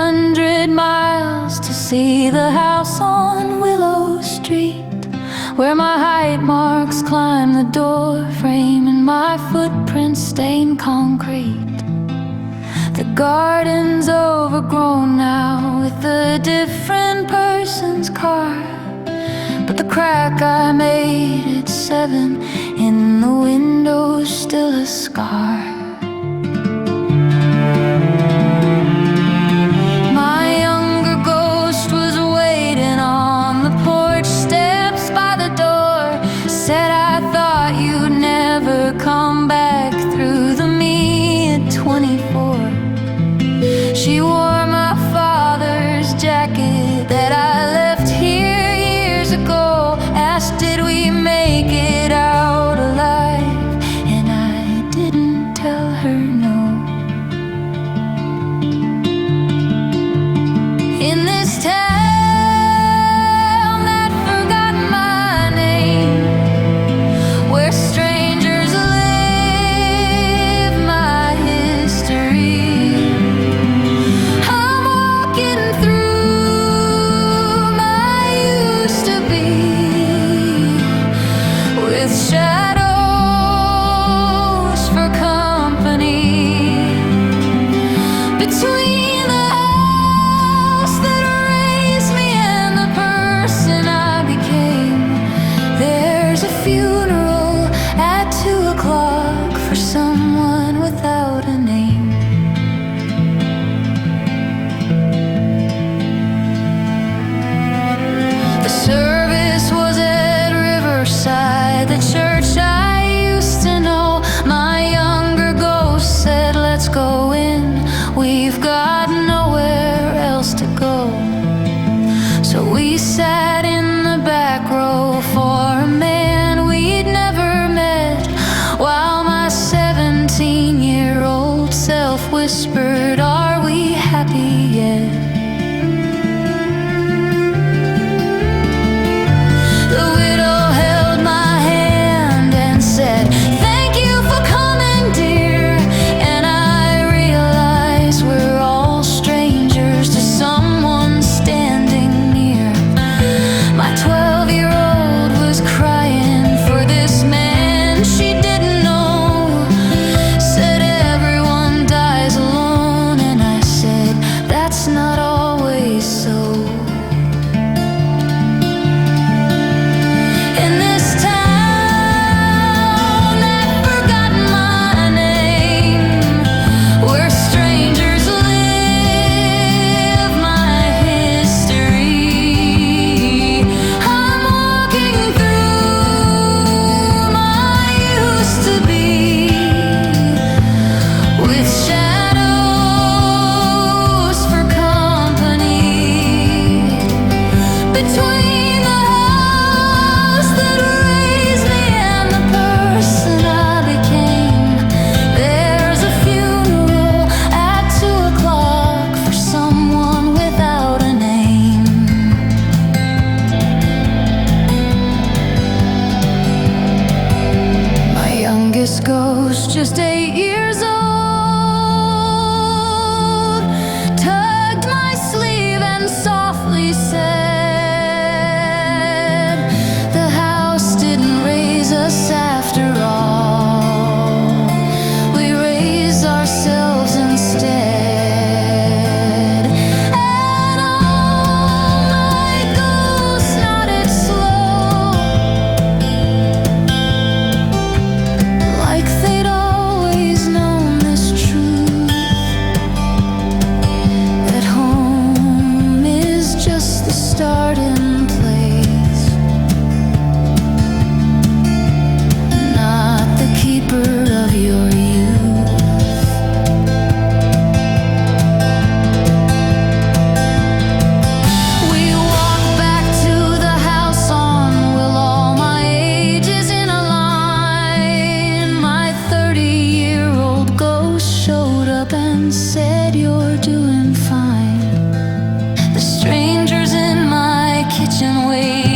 100 miles to see the house on Willow Street, where my height marks climb the door frame and my footprints stain concrete. The garden's overgrown now with a different person's car, but the crack I made at 7 in the window's still a scar. My younger ghost was waiting on the porch steps by the door. Said, I thought you'd never come back through the me at 24. She wore my father's jacket that I left here years ago. Asked, did we make it out alive? And I didn't tell her no. In this town that forgot my name, where strangers live my history, I'm walking through my used to be with shadows for company. Between the house that raised me and the person I became, there's a funeral at 2 o'clock for someone without a name. The service was at Riverside, the church I used to know. My younger ghost said, let's go in, we've got nowhere else to go. So we sat in the back row for a man we'd never met, while my 17-year-old self whispered, are we happy yet? The widow held my hand and said, thank you for coming, dear. And I realized we're all strangers to someone standing near. My 12-year-old was crying for this man she didn't know. Said everyone dies alone, and I said, that's not always so. In this town that forgot my name, where strangers live my history, I'm walking through my used to be with shadows for company. Between the house that raised me and the person I became, there's a funeral at 2 o'clock for someone without a name. My youngest ghost, just 8 years old, tugged my sleeve and softly said, the house didn't raise us after all, we raised ourselves instead. And all my ghosts nodded slow, like they'd always known this truth, that home is just the starting place, not the keeper of your youth. We walked back to the house on Willow, my age is in a line. My 30-year-old ghost showed up and said, you're doing fine. The strangers in my kitchen waiting